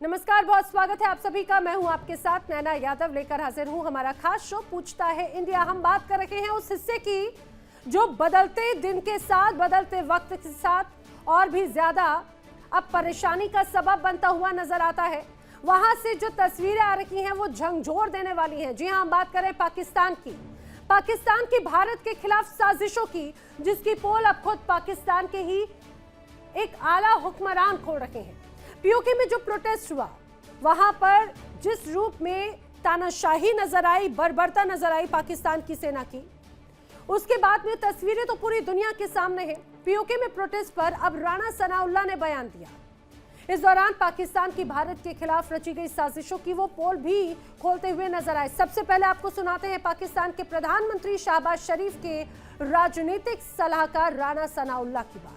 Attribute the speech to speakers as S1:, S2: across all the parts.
S1: नमस्कार, बहुत स्वागत है आप सभी का। मैं हूं आपके साथ नैना यादव, लेकर हाजिर हूं हमारा खास शो पूछता है इंडिया। हम बात कर रहे हैं उस हिस्से की जो बदलते दिन के साथ, बदलते वक्त के साथ और भी ज्यादा अब परेशानी का सबब बनता हुआ नजर आता है। वहां से जो तस्वीरें आ रही हैं वो झंझोर देने वाली हैं। जी हां, हम बात करें पाकिस्तान की भारत के खिलाफ साजिशों की, जिसकी पोल अब खुद पाकिस्तान के ही एक आला हुक्मरान खोल रहे हैं। पीओके में जो प्रोटेस्ट हुआ, वहां पर जिस रूप में तानाशाही नजर आई, बर्बरता नजर आई पाकिस्तान की सेना की, उसके बाद में तस्वीरें तो पूरी दुनिया के सामने हैं। पीओके में प्रोटेस्ट पर अब राणा सनाउल्लाह ने बयान दिया। इस दौरान पाकिस्तान की भारत के खिलाफ रची गई साजिशों की वो पोल भी खोलते हुए नजर आए। सबसे पहले आपको सुनाते हैं पाकिस्तान के प्रधानमंत्री शहबाज शरीफ के राजनीतिक सलाहकार राणा सनाउल्लाह की बात।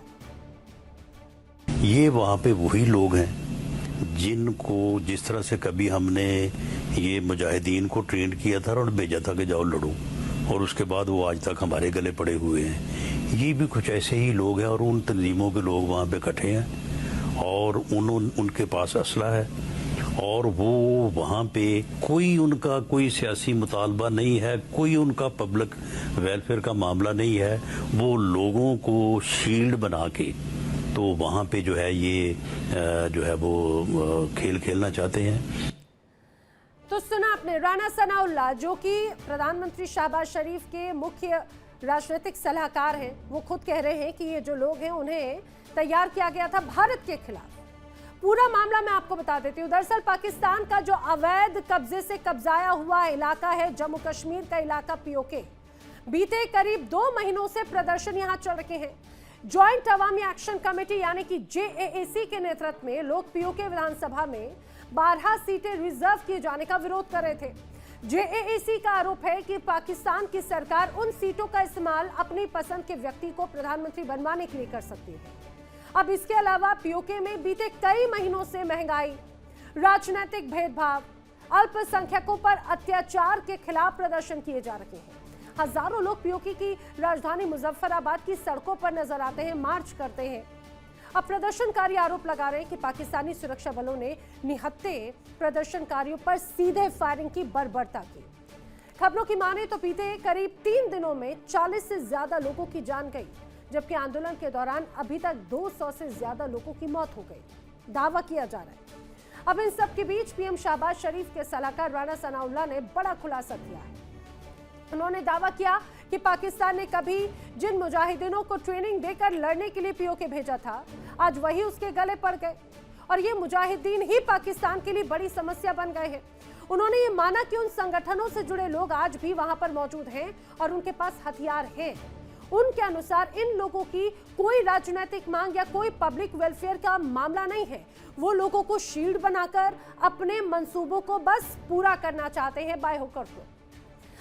S2: ये वहाँ पे वही लोग हैं जिनको जिस तरह से कभी हमने ये मुजाहिदीन को ट्रेंड किया था और भेजा था कि जाओ लड़ो, और उसके बाद वो आज तक हमारे गले पड़े हुए हैं। ये भी कुछ ऐसे ही लोग हैं और उन तंजीमों के लोग वहाँ पे इकट्ठे हैं और उनके पास असला है और वो वहाँ पे कोई सियासी मुतालबा नहीं है, कोई उनका पब्लिक वेलफेयर का मामला नहीं है। वो लोगों को शील्ड बना के तो वहाँ पे जो है ये जो है वो खेल खेलना चाहते हैं।
S1: तो सुना आपने राणा सनाउल्लाह, जो कि प्रधानमंत्री शहबाज शरीफ के मुख्य राजनीतिक सलाहकार हैं। वो खुद कह रहे हैं कि ये जो लोग हैं उन्हें तैयार किया गया था भारत के खिलाफ। पूरा मामला मैं आपको बता देती हूँ। दरअसल पाकिस्तान का जो अवैध कब्जे से कब्जाया हुआ इलाका है, जम्मू कश्मीर का इलाका पीओके, बीते करीब 2 महीनों से प्रदर्शन यहाँ चल रहे हैं। ज्वाइंट अवामी एक्शन कमेटी यानी कि जेएएसी के नेतृत्व में लोग पीओके विधानसभा में 12 सीटें रिजर्व किए जाने का विरोध कर रहे थे। जेएएसी का आरोप है कि पाकिस्तान की सरकार उन सीटों का इस्तेमाल अपनी पसंद के व्यक्ति को प्रधानमंत्री बनवाने के लिए कर सकती है। अब इसके अलावा पीओके में बीते कई महीनों से महंगाई, राजनीतिक भेदभाव, अल्पसंख्यकों पर अत्याचार के खिलाफ प्रदर्शन किए जा रहे हैं। हजारों लोग पीओके की राजधानी मुजफ्फराबाद की सड़कों पर नजर आते हैं, मार्च करते हैं। अब प्रदर्शनकारी आरोप लगा रहे हैं कि पाकिस्तानी सुरक्षा बलों ने निहत्थे प्रदर्शनकारियों पर सीधे फायरिंग की बर्बरता की। खबरों की माने तो बीते करीब 3 दिनों में 40 से ज्यादा लोगों की जान गई, जबकि आंदोलन के दौरान अभी तक 200 से ज्यादा लोगों की मौत हो गई, दावा किया जा रहा है। अब इन सब के बीच पीएम शहबाज शरीफ के सलाहकार राणा सनाउल्लाह ने बड़ा खुलासा किया है। उन्होंने दावा किया कि पाकिस्तान ने कभी जिन मुजाहिदीनों को ट्रेनिंग देकर लड़ने के लिए पीओके भेजा था, आज वही उसके गले पड़ गए और ये मुजाहिदीन ही पाकिस्तान के लिए बड़ी समस्या बन गए हैं। उन्होंने ये माना कि उन संगठनों से जुड़े लोग आज भी वहां पर मौजूद हैं और उनके पास हथियार हैं। उनके अनुसार इन लोगों की कोई राजनीतिक मांग या कोई पब्लिक वेलफेयर का मामला नहीं है। वो लोगों को शील्ड बनाकर अपने मंसूबों को बस पूरा करना चाहते हैं बाय होकर को।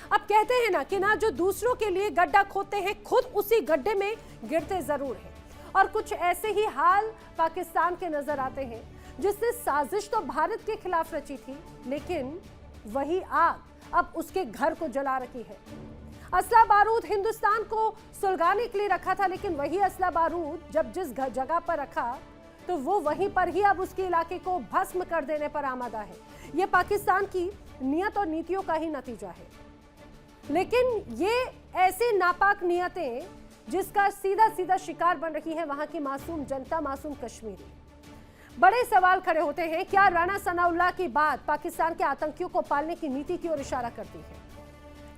S1: अब कहते हैं ना कि ना जो दूसरों के लिए गड्ढा खोदते हैं, खुद उसी गड्ढे में गिरते जरूर हैं। और कुछ ऐसे ही हाल पाकिस्तान के नजर आते हैं, जिससे साजिश तो भारत के खिलाफ रची थी, लेकिन वही आग अब उसके घर को जला रही है। असला बारूद हिंदुस्तान को सुलगाने के लिए रखा था, लेकिन वही असला बारूद जब जिस जगह पर रखा तो वो वहीं पर ही अब उसके इलाके को भस्म कर देने पर आमादा है। ये पाकिस्तान की नियत और नीतियों का ही नतीजा है। लेकिन ये ऐसी नापाक नियतें जिसका सीधा सीधा शिकार बन रही है वहां की मासूम जनता, मासूम कश्मीरी। बड़े सवाल खड़े होते हैं, क्या राणा सनाउल्लाह की बात पाकिस्तान के आतंकियों को पालने की नीति की ओर इशारा करती है?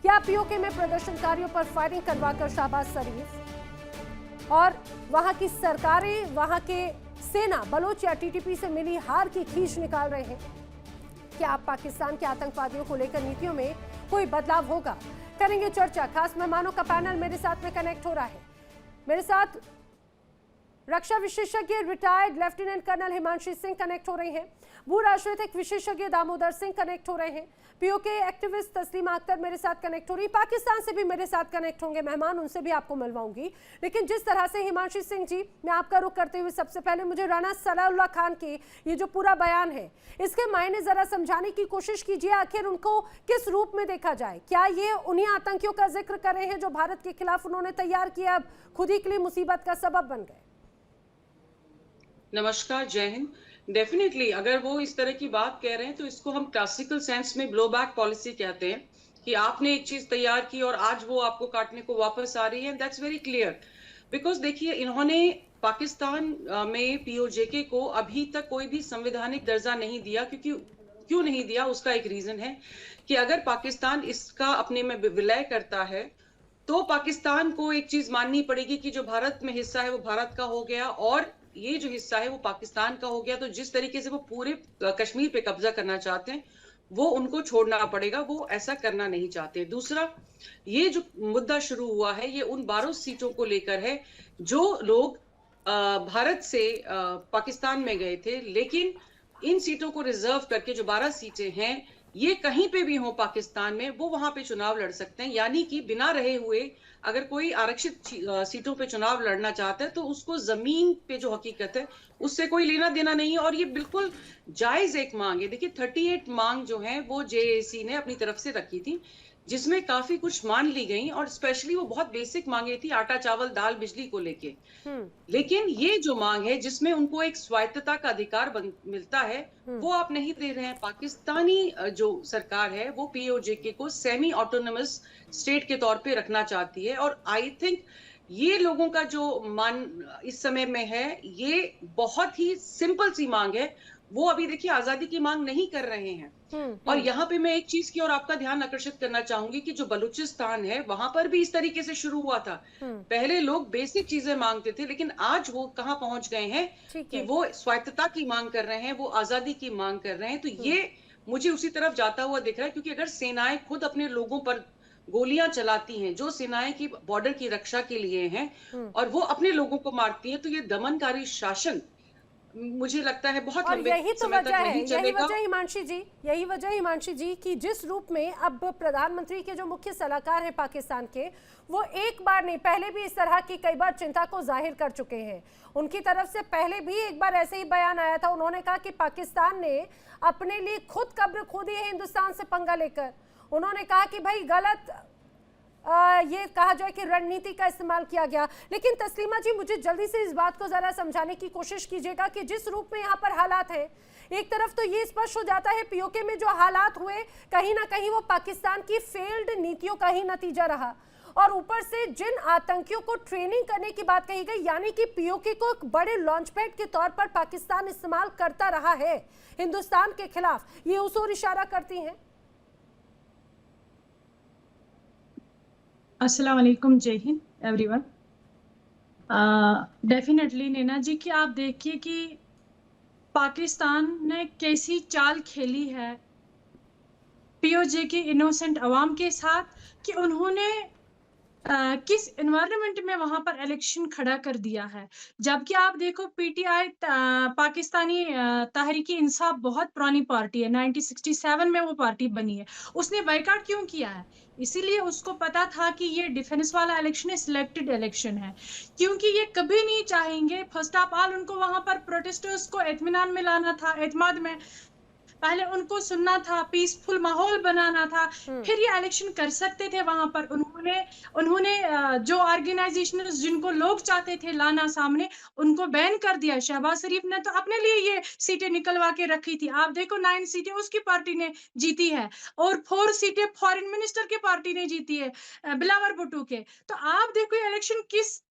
S1: क्या पीओके में प्रदर्शनकारियों पर फायरिंग करवाकर शहबाज शरीफ और वहां की सरकारें, वहां के सेना बलोच या टीटीपी से मिली हार की खींच निकाल रहे हैं? क्या पाकिस्तान के आतंकवादियों को लेकर नीतियों में कोई बदलाव होगा? करेंगे चर्चा। खास मेहमानों का पैनल मेरे साथ में कनेक्ट हो रहा है। मेरे साथ रक्षा विशेषज्ञ retired lieutenant colonel Himanshi Singh connect हो रहे हैं, भू राजनीतिक विशेषज्ञ दामोदर सिंह कनेक्ट हो रहे हैं, पीओके एक्टिविस्ट तस्लीमा अख्तर मेरे साथ कनेक्ट हो रही, पाकिस्तान से भी मेरे साथ कनेक्ट होंगे मेहमान, उनसे भी आपको मिलवाऊंगी। लेकिन जिस तरह से हिमांशी सिंह जी, मैं आपका रुख करते हुए सबसे पहले मुझे राणा सनाउल्लाह खान की ये जो पूरा बयान है, इसके मायने जरा समझाने की कोशिश कीजिए। आखिर उनको किस रूप में देखा जाए? क्या ये उन्हीं आतंकियों का जिक्र कर रहे हैं जो भारत के खिलाफ उन्होंने तैयार किया, अब खुद ही के लिए मुसीबत का सबब बन गए?
S3: नमस्कार, जय हिंद। डेफिनेटली अगर वो इस तरह की बात कह रहे हैं तो इसको हम क्लासिकल सेंस में ब्लो बैक पॉलिसी कहते हैं कि आपने एक चीज तैयार की और आज वो आपको काटने को वापस आ रही है। दैट्स वेरी क्लियर बिकॉज देखिए इन्होंने पाकिस्तान में पीओजेके को अभी तक कोई भी संवैधानिक दर्जा नहीं दिया, क्योंकि क्यों नहीं दिया उसका एक रीजन है कि अगर पाकिस्तान इसका अपने में विलय करता है तो पाकिस्तान को एक चीज माननी पड़ेगी कि जो भारत में हिस्सा है वो भारत का हो गया और ये जो हिस्सा है वो पाकिस्तान का हो गया। तो जिस तरीके से वो पूरे कश्मीर पे कब्जा करना चाहते हैं वो उनको छोड़ना पड़ेगा, वो ऐसा करना नहीं चाहते। दूसरा, ये जो मुद्दा शुरू हुआ है ये उन 12 सीटों को लेकर है जो लोग भारत से पाकिस्तान में गए थे, लेकिन इन सीटों को रिजर्व करके जो 12 सीटें हैं ये कहीं पे भी हो पाकिस्तान में वो वहां पे चुनाव लड़ सकते हैं। यानी कि बिना रहे हुए अगर कोई आरक्षित सीटों पे चुनाव लड़ना चाहता है तो उसको जमीन पे जो हकीकत है उससे कोई लेना देना नहीं है और ये बिल्कुल जायज एक मांग है। देखिए 38 मांग जो है वो जेएसी ने अपनी तरफ से रखी थी जिसमें काफी कुछ मान ली गई और स्पेशली वो बहुत बेसिक मांगे थी आटा चावल दाल बिजली को लेके। लेकिन ये जो मांग है जिसमें उनको एक स्वायत्तता का अधिकार मिलता है वो आप नहीं दे रहे हैं। पाकिस्तानी जो सरकार है वो पीओजेके को सेमी ऑटोनोमस स्टेट के तौर पे रखना चाहती है और आई थिंक ये लोगों का जो मान इस समय में है ये बहुत ही सिंपल सी मांग है। वो अभी देखिए आजादी की मांग नहीं कर रहे हैं। और यहाँ पे मैं एक चीज की और आपका ध्यान आकर्षित करना चाहूंगी कि जो बलूचिस्तान है वहां पर भी इस तरीके से शुरू हुआ था। पहले लोग बेसिक चीजें मांगते थे लेकिन आज वो कहाँ पहुंच गए हैं कि वो स्वायत्तता की मांग कर रहे हैं, वो आजादी की मांग कर रहे हैं। तो ये मुझे उसी तरफ जाता हुआ दिख रहा है, क्योंकि अगर सेनाएं खुद अपने लोगों पर गोलियां चलाती हैं, जो सेनाएं की बॉर्डर की रक्षा के लिए हैं, और वो अपने लोगों को मारती हैं, तो ये दमनकारी शासन मुझे लगता है बहुत लंबे समय तक नहीं चलेगा।
S1: यही वजह हिमांशी जी कि जिस रूप में अब प्रधानमंत्री के जो मुख्य सलाहकार हैं पाकिस्तान के, वो एक बार नहीं पहले भी इस तरह की कई बार चिंता को जाहिर कर चुके हैं। उनकी तरफ से पहले भी एक बार ऐसे ही बयान आया था, उन्होंने कहा कि पाकिस्तान ने अपने लिए खुद कब्र खोदी है हिंदुस्तान से पंगा लेकर। उन्होंने कहा कि भाई गलत ये कहा जाए कि रणनीति का इस्तेमाल किया गया। लेकिन तस्लीमा जी मुझे जल्दी से इस बात को जरा समझाने की कोशिश कीजिएगा कि जिस रूप में यहाँ पर हालात हैं, एक तरफ तो ये स्पष्ट हो जाता है पीओके में जो हालात हुए कहीं ना कहीं वो पाकिस्तान की फेल्ड नीतियों का ही नतीजा रहा, और ऊपर से जिन आतंकियों को ट्रेनिंग करने की बात कही गई, यानी कि पीओके को एक बड़े लॉन्च पैड के तौर पर पाकिस्तान इस्तेमाल करता रहा है हिंदुस्तान के खिलाफ, ये उस ओर इशारा करती हैं।
S4: अस्सलाम वालेकुम, जय हिंद एवरीवन। डेफिनेटली नैना जी कि आप देखिए कि पाकिस्तान ने कैसी चाल खेली है पीओजे के इनोसेंट अवाम के साथ कि उन्होंने किस एनवायरनमेंट में वहां पर इलेक्शन खड़ा कर दिया है। जबकि आप देखो पीटीआई पाकिस्तानी तहरीकी इंसाफ बहुत पुरानी पार्टी है, 1967 में वो पार्टी बनी है। उसने बाइकआउट क्यों किया है? इसीलिए उसको पता था कि ये डिफेंस वाला इलेक्शन है, सिलेक्टेड इलेक्शन है, क्योंकि ये कभी नहीं चाहेंगे फर्स्ट ऑफ ऑल उनको वहां पर प्रोटेस्टर्स को इत्मीनान में लाना था, एतमाद में पहले उनको सुनना था, पीसफुल माहौल बनाना था, फिर ये इलेक्शन कर सकते थे वहां पर। उन्होंने जो ऑर्गेनाइजेशन जिनको लोग चाहते थे लाना सामने, उनको बैन कर दिया। शहबाज शरीफ ने तो अपने लिए ये सीटें निकलवा के रखी थी। आप देखो 9 सीटें उसकी पार्टी ने जीती है और 4 सीटें फॉरेन मिनिस्टर की पार्टी ने जीती है, बिलावर भुट्टो के। तो आप देखो ये इलेक्शन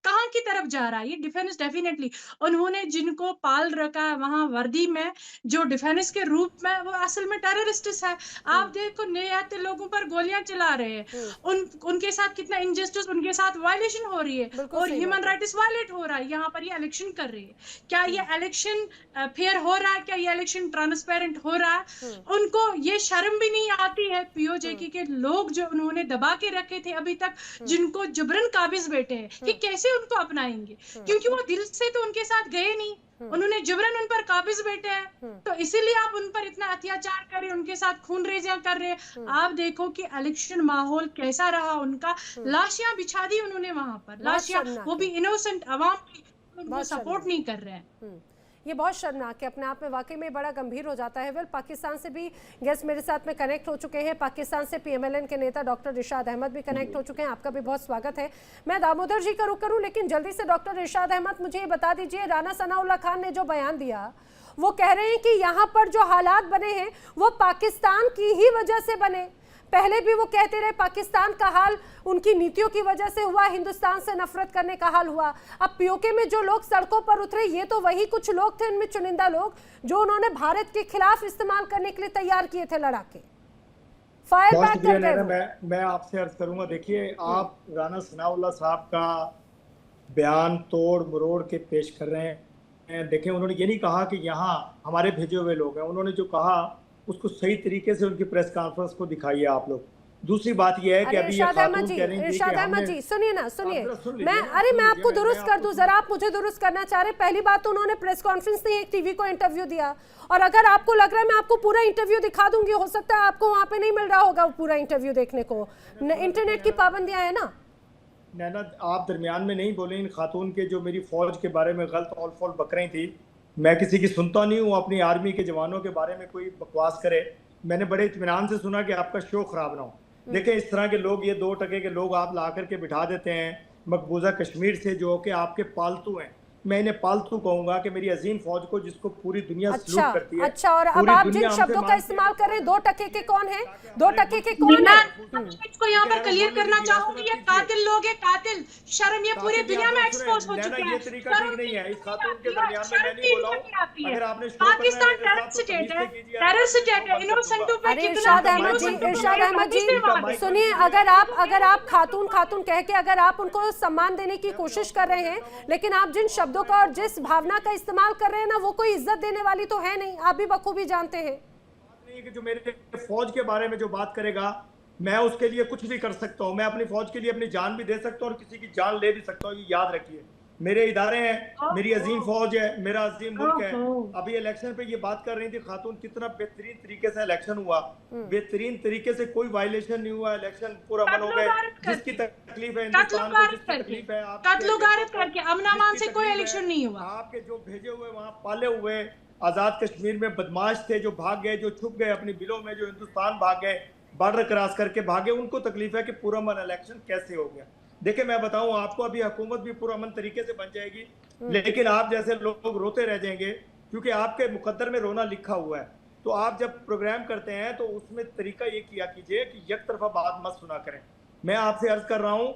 S4: कहाँ की तरफ जा रहा है। ये डिफेंस डेफिनेटली उन्होंने जिनको पाल रखा है वहां वर्दी में, जो डिफेंस के रूप में, वो असल में टेररिस्ट है। आप देखो नए आते लोगों पर गोलियां चला रहे हैं, उनके साथ कितना इनजस्टिस, उनके साथ वायलेशन हो रही है और ह्यूमन राइट्स वायलेट हो रहा है। यहाँ पर ये इलेक्शन कर रही है। क्या ये इलेक्शन फेयर हो रहा है? क्या ये इलेक्शन ट्रांसपेरेंट हो रहा है? उनको ये शर्म भी नहीं आती है पीओजेके के लोग जो उन्होंने दबा के रखे थे अभी तक, जिनको जुबरन काबिज बैठे हैं, कि कैसे उनको अपनाएंगे? क्योंकि वो दिल से तो उनके साथ गए नहीं, उन्होंने जबरन उन पर काबिज बैठे हैं। तो इसीलिए आप उन पर इतना अत्याचार कर रहे हैं, उनके साथ खून रेजियां कर रहे हैं। आप देखो कि इलेक्शन माहौल कैसा रहा उनका। लाशियां बिछा दी उन्होंने वहां पर, लाशियां, वो भी इनोसेंट अवाम की, उनको सपोर्ट नहीं कर रहे हैं।
S1: ये बहुत शर्मनाक है, अपने आप में वाकई में बड़ा गंभीर हो जाता है। वेल, पाकिस्तान से भी गेस्ट मेरे साथ में कनेक्ट हो चुके हैं। पाकिस्तान से पीएमएलएन के नेता डॉक्टर इरशाद अहमद भी कनेक्ट हो चुके हैं। आपका भी बहुत स्वागत है। मैं दामोदर जी का रुख करूं, लेकिन जल्दी से डॉक्टर इरशाद अहमद मुझे ये बता दीजिए, राना सनाउल्लाह खान ने जो बयान दिया वो कह रहे हैं कि यहाँ पर जो हालात बने हैं वो पाकिस्तान की ही वजह से बने। पहले भी वो कहते रहे पाकिस्तान का हाल उनकी नीतियों की वजह से हुआ, हिंदुस्तान से नफरत करने का हाल हुआ। अब पीओके में जो लोग सड़कों पर उतरे ये तो वही कुछ लोग थे, इनमें चुनिंदा लोग जो उन्होंने भारत के खिलाफ इस्तेमाल करने के लिए तैयार किए थे लड़ाके। फायर बैक कर गए।
S5: मैं आपसे अर्ज करूंगा, देखिए आप राना सनाउल्लाह साहब का बयान तोड़ मरोड़ के पेश कर रहे हैं। देखें, उन्होंने ये नहीं कहा कि यहाँ हमारे भेजे हुए लोग हैं, उन्होंने जो कहा उसको सही तरीके से उनकी प्रेस कॉन्फ्रेंस को दिखाइए आप लोग। दूसरी बात यह है कि अभी ये खातून कह रही है
S1: इरशाद अहमद जी सुनिए ना, सुनिए, मैं आपको दुरुस्त कर दूं जरा, आप मुझे दुरुस्त करना चाह रहे। पहली बात तो उन्होंने प्रेस कॉन्फ्रेंस नहीं, एक टीवी को इंटरव्यू दिया, और अगर आपको लग रहा है मैं आपको पूरा इंटरव्यू दिखा दूंगी, हो सकता है आपको वहां पे नहीं मिल रहा होगा पूरा इंटरव्यू देखने को, इंटरनेट की पाबंदियां है ना।
S5: नैना, आप दरमियान में नहीं बोले। इन खातून के जो मेरी फौज के बारे में गलत ऑल फॉल बक रही थी, मैं किसी की सुनता नहीं हूँ। अपनी आर्मी के जवानों के बारे में कोई बकवास करे, मैंने बड़े इत्मीनान से सुना कि आपका शो खराब ना हो। देखें, इस तरह के लोग, ये 2 टके के लोग आप ला करके बिठा देते हैं मकबूजा कश्मीर से, जो कि आपके पालतू हैं। मैं इन्हें पालतू कहूंगा कि मेरी अजीम फौज को जिसको पूरी दुनिया सलूट करती है।
S1: अच्छा, और अब आप जिन शब्दों का इस्तेमाल कर रहे हैं, 2 टके के कौन है? 2 टके के कौन है?
S4: इसको यहाँ पर क्लियर करना चाहूंगी, ये कातिल लोग हैं, कातिल। शर्म ये पूरी दुनिया में एक्सपोज हो चुके हैं।
S5: ये तरीका ठीक नहीं है। इस खातून के दरमियान में मैं नहीं बोला हूं। अगर आपने
S4: पाकिस्तान टेरर स्टेट है, टेरर स्टेट है। इनोसेंटों पे
S1: अरे इरशाद अहमद जी सुनिए, अगर आप खातून कह के अगर आप उनको सम्मान देने की कोशिश कर रहे हैं, लेकिन आप जिन शब्दों का और जिस भावना का इस्तेमाल कर रहे हैं ना, वो कोई इज्जत देने वाली तो है नहीं, आप भी बखूबी जानते हैं।
S5: कि जो मेरे फौज के बारे में जो बात करेगा, मैं उसके लिए कुछ भी कर सकता हूं। मैं अपनी फौज के लिए अपनी जान भी दे सकता हूं और किसी की जान ले भी सकता हूं। ये याद रखिए, मेरे इदारे हैं, मेरी अजीम फौज है, मेरा अजीम मुल्क है। अभी इलेक्शन पे ये बात कर रही थी खातून, कितना बेहतरीन तरीके से इलेक्शन हुआ, बेहतरीन तरीके से, कोई वायलेशन नहीं हुआ, इलेक्शन पूरा अमन हो गया। जिसकी तकलीफ है हिंदुस्तान को, जिसकी तकलीफ है
S4: अमन से कोई इलेक्शन नहीं हुआ।
S5: आपके जो भेजे हुए वहाँ पाले हुए आजाद कश्मीर में बदमाश थे, जो भाग गए, जो छुप गए अपनी बिलों में, जो हिंदुस्तान भाग गए, बॉर्डर क्रॉस करके भागे, उनको तकलीफ है कि पूरा अमन इलेक्शन कैसे हो गया। देखिए, मैं बताऊं आपको, अभी हुकूमत भी पूरा अमन तरीके से बन जाएगी, लेकिन आप जैसे लोग रोते रह जाएंगे, क्योंकि आपके मुकद्दर में रोना लिखा हुआ है। तो आप जब प्रोग्राम करते हैं तो उसमें तरीका ये किया कीजिए कि एक तरफा बात मत सुना करें। मैं आपसे अर्ज कर रहा हूं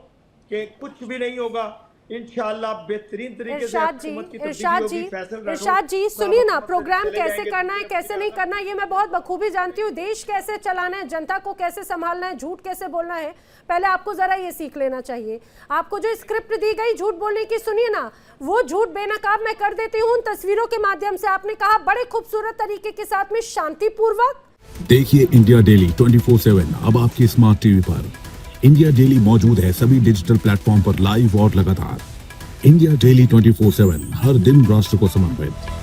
S5: कि कुछ भी नहीं होगा, इंशाअल्लाह बेहतरीन तरीके से हुकूमत की तब्दीली होगी।
S1: इरशाद जी सुनिए ना, प्रोग्राम कैसे करना है, कैसे नहीं करना है, ये मैं बहुत बखूबी जानती हूँ। देश कैसे चलाना है, जनता को कैसे संभालना है, झूठ कैसे बोलना है, पहले आपको जरा ये सीख लेना चाहिए। आपको जो स्क्रिप्ट दी गई झूठ बोलने की, सुनिए ना, वो झूठ बेनकाब मैं कर देती हूँ तस्वीरों के माध्यम से। आपने कहा बड़े खूबसूरत तरीके के साथ में, शांतिपूर्वक।
S6: देखिए इंडिया डेली 24/7 अब आपकी स्मार्ट टीवी पर। इंडिया डेली मौजूद है सभी डिजिटल प्लेटफॉर्म पर लाइव और लगातार। इंडिया डेली 24/7 हर दिन राष्ट्र को समर्पित।